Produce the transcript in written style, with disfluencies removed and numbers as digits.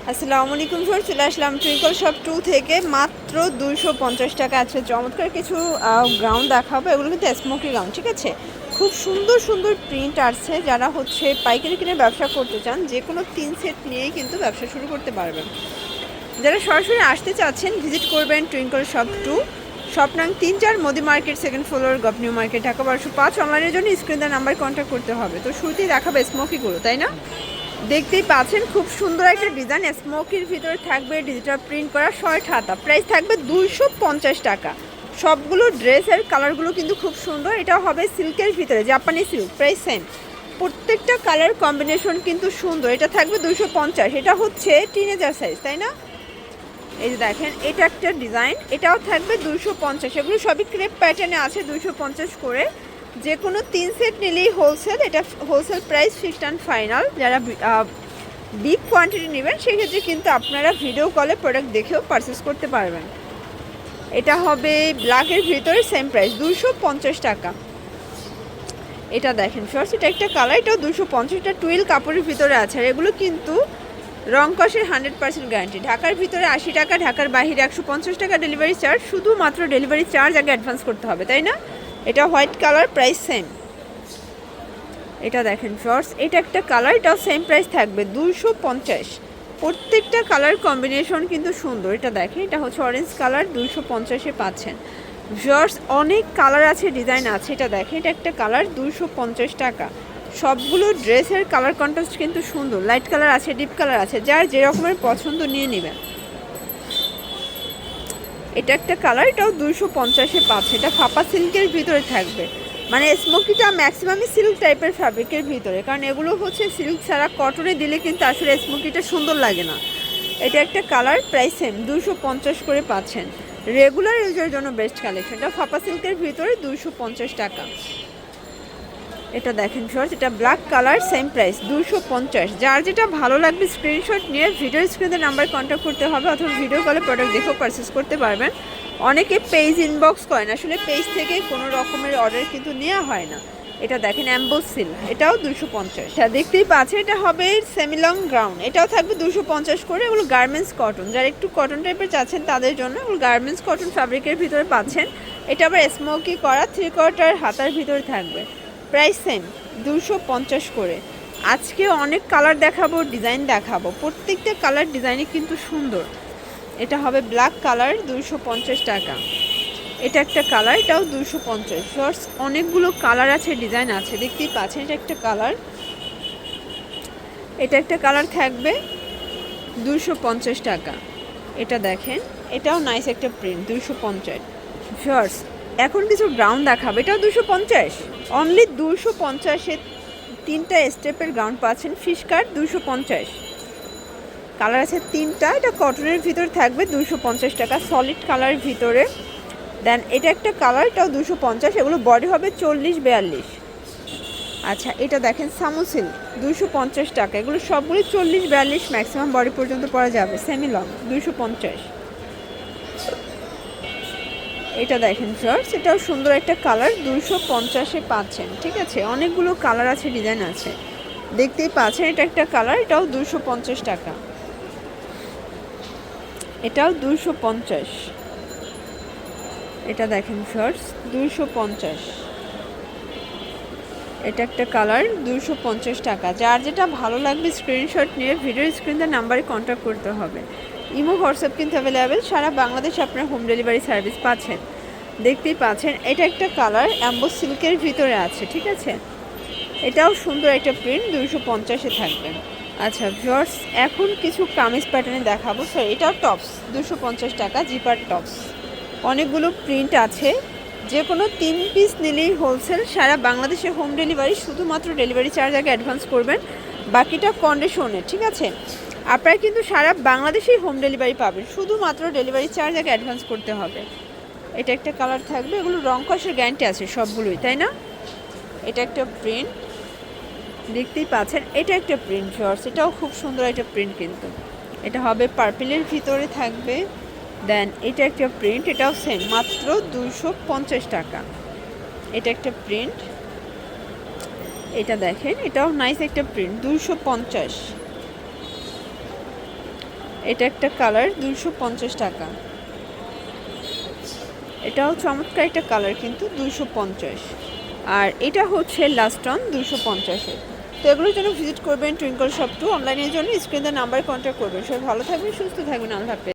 আসসালামু আলাইকুম স্যার, চলে আসলাম টুইঙ্কল শপ 2 থেকে মাত্র 250 টাকা। আছে চমৎকার কিছু গ্রাউন্ড দেখাবো। এগুলো কিন্তু স্মোকি গ্রাউন্ড, ঠিক আছে। খুব সুন্দর সুন্দর প্রিন্ট আছে। যারা হচ্ছে পাইকারি কিনে ব্যবসা করতে চান, যে কোনো 3 সেট নিয়েই কিন্তু ব্যবসা শুরু করতে পারবেন। যারা সরাসরি আসতে চাচ্ছেন ভিজিট করবেন টুইঙ্কল শপ 2, শপ নং 3-4, Modi market, second floor, gov new market, Dhaka 1205। অনলাইনের জন্য স্ক্রিনের নাম্বার কন্ট্যাক্ট করতে হবে। তো শুরুতেই দেখাবো স্মোকিগুলো, তাই না? দেখতেই পাচ্ছেন খুব সুন্দর একটা ডিজাইন, স্মোকির ভিতরে থাকবে ডিজিটাল প্রিন্ট করা শর্ট হাতা। প্রাইস থাকবে 250 টাকা। সবগুলো ড্রেসের কালারগুলো কিন্তু খুব সুন্দর। এটা হবে সিল্কের ভিতরে, জাপানি সিল্ক। Price same. প্রত্যেকটা কালার কম্বিনেশন কিন্তু সুন্দর। এটা থাকবে 250। এটা হচ্ছে টিনেজার সাইজ, তাই না? এই যে দেখেন, এটা একটা ডিজাইন, এটাও থাকবে 250। এগুলো সবই ক্রেপ প্যাটার্নে আছে, 250 করে। যে কোনো 3 সেট নিলেই হোলসেল। এটা wholesale price fixed and final. যারা বিগ কোয়ান্টিটি নেবেন সেক্ষেত্রে কিন্তু আপনারা ভিডিও কলে প্রোডাক্ট দেখেও পারচেস করতে পারবেন। এটা হবে ব্ল্যাকের ভিতরে, সেম প্রাইস 250 টাকা। এটা দেখেন ফার্স্ট, এটা একটা কালার, এটাও 250। এটা টুইল কাপড়ের ভিতরে আছে। আর এগুলো কিন্তু রং কষের 100% গ্যারান্টি। ঢাকার ভিতরে 80 টাকা, ঢাকার বাইরে 150 টাকা ডেলিভারি চার্জ। শুধুমাত্র ডেলিভারি চার্জ আগে অ্যাডভান্স করতে হবে, তাই না? এটা হোয়াইট কালার, প্রাইস সেম। এটা দেখেন ফ্রস, এটা একটা কালার, এটাও সেম প্রাইস থাকবে 250। প্রত্যেকটা কালার কম্বিনেশন কিন্তু সুন্দর। এটা দেখেন, এটা হচ্ছে অরেঞ্জ কালার, 250-এ পাচ্ছেন। ফ্রস অনেক কালার আছে, ডিজাইন আছে। এটা দেখেন, এটা একটা কালার, 250 টাকা। সবগুলো ড্রেসের কালার কন্ট্রাস্ট কিন্তু সুন্দর। লাইট কালার আছে, ডিপ কালার আছে, যার যে রকমের পছন্দ নিয়ে নেবেন। এটা একটা কালার, এটাও 250-এ পাচ্ছে। এটা ফাপা সিল্কের ভিতরে থাকবে। মানে স্মোকিটা ম্যাক্সিমামই সিল্ক টাইপের ফ্যাব্রিকের ভিতরে, কারণ এগুলো হচ্ছে সিল্ক ছাড়া কটনে দিলে কিন্তু আসলে স্মোকিটা সুন্দর লাগে না। এটা একটা কালার, প্রাইস সেম, 250 করে পাচ্ছেন। রেগুলার ইউজের জন্য বেস্ট কালেকশন। এটা ফাপা সিল্কের ভিতরে 250 টাকা। এটা দেখেন শর্টস, এটা ব্ল্যাক কালার, সেম প্রাইস 250। যার যেটা ভালো লাগবে স্ক্রিনশট নিয়ে ভিডিও স্ক্রিনে নাম্বার কন্ট্যাক্ট করতে হবে, অথবা ভিডিও কলে প্রোডাক্ট দেখেও পারচেস করতে পারবেন। অনেকে পেজ ইনবক্স করেন, আসলে পেজ থেকে কোনো রকমের অর্ডার কিন্তু নেওয়া হয় না। এটা দেখেন অ্যাম্বোস সিল্ক, এটাও 250। দেখতেই পাচ্ছেন, এটা হবে সেমি লং গ্রাউন্ড, এটাও থাকবে 250 করে। এগুলো গার্মেন্টস কটন, যারা একটু কটন টাইপের চাচ্ছেন তাদের জন্য। এগুলো গার্মেন্টস কটন ফ্যাব্রিকের ভিতরে পাচ্ছেন। এটা আবার স্মোকি করা 3/4 হাতার ভিতরে থাকবে। প্রাইস সেম, 250 করে। আজকে অনেক কালার দেখাবো, ডিজাইন দেখাবো। প্রত্যেকটা কালার ডিজাইনই কিন্তু সুন্দর। এটা হবে ব্ল্যাক কালার, 250 টাকা। এটা একটা কালার, এটাও 250। শর্টস অনেকগুলো কালার আছে, ডিজাইন আছে, দেখতেই পাচ্ছেন। এটা একটা কালার, এটা একটা কালার থাকবে 250 টাকা। এটা দেখেন, এটাও নাইস একটা প্রিন্ট, 250। শর্টস এখন কিছু গ্রাউন্ড দেখাবো, এটাও 250। অনলি 250-এ 3টা স্টেপের গ্রাউন্ড পাচ্ছেন। ফিশ কাট 250। কালার আছে 3টা। এটা কটনের ভিতরে থাকবে, 250 টাকা, সলিড কালারের ভিতরে। দেন এটা একটা কালার, এটাও 250। এগুলো বডি হবে 40-42। আচ্ছা, এটা দেখেন সামুসিল, 250 টাকা। এগুলো সবগুলি 40-42 ম্যাক্সিমাম বডি পর্যন্ত পরা যাবে। Semi long, 250। এটা দেখেন ফ্রেন্ডস, এটাও সুন্দর একটা কালার, 250-এ পাচ্ছেন। ঠিক আছে, অনেকগুলো কালার আছে, ডিজাইন আছে, দেখতেই পাচ্ছেন। এটা একটা কালার, এটাও 250 টাকা। এটাও 250। এটা দেখেন ফ্রেন্ডস, 250। এটা একটা কালার, 250 টাকা। যার যেটা ভালো লাগবে স্ক্রিনশট নিয়ে ভিডিও স্ক্রিনে নাম্বারে কন্ট্যাক্ট করতে হবে। ইমো হোয়াটসঅ্যাপ কিন্তু অ্যাভেলেবেল। সারা বাংলাদেশ আপনার হোম ডেলিভারি সার্ভিস পাচ্ছেন। দেখতেই পাচ্ছেন, এটা একটা কালার, অ্যাম্বোস সিল্কের ভিতরে আছে। ঠিক আছে, এটাও সুন্দর একটা প্রিন্ট, 250-এ থাকবে। আচ্ছা ভিউয়ার্স, এখন কিছু কামিজ প্যাটার্নে দেখাবো। সরি, এটাও টপস, 250 টাকা, জিপার টপস। অনেকগুলো প্রিন্ট আছে। যে কোনো 3 পিস নিলেই হোলসেল। সারা বাংলাদেশে হোম ডেলিভারি। শুধুমাত্র ডেলিভারি চার্জ আগে অ্যাডভান্স করবেন, বাকিটা কন্ডিশনে। ঠিক আছে, আপনারা কিন্তু সারা বাংলাদেশেই হোম ডেলিভারি পাবেন, শুধুমাত্র ডেলিভারি চার্জ আগে অ্যাডভান্স করতে হবে। এটা একটা কালার থাকবে। এগুলো রং কষের গ্যারান্টি আছে সবগুলোই, তাই না? এটা একটা প্রিন্ট, দেখতেই পাচ্ছেন। এটা একটা প্রিন্ট শর্টস, এটাও খুব সুন্দর একটা প্রিন্ট কিন্তু। এটা হবে পার্পেলের ভিতরে থাকবে। দেন এটা একটা প্রিন্ট, এটাও সেম, মাত্র 250 টাকা। এটা একটা প্রিন্ট, এটা দেখেন, এটাও নাইস একটা প্রিন্ট, 250। এটা একটা কালার 250 টাকা। এটাও চমৎকার একটা কালার কিন্তু 250। আর এটা হচ্ছে লাস্ট অন 250-এর। তো এগুলোর জন্য ভিজিট করবেন টুইঙ্কল শপ 2। অনলাইনের জন্য স্ক্রিনের নাম্বারে কন্ট্যাক্ট করবেন। সবাই ভালো থাকবেন, সুস্থ থাকবেন, আল্লাহ হাফেজ।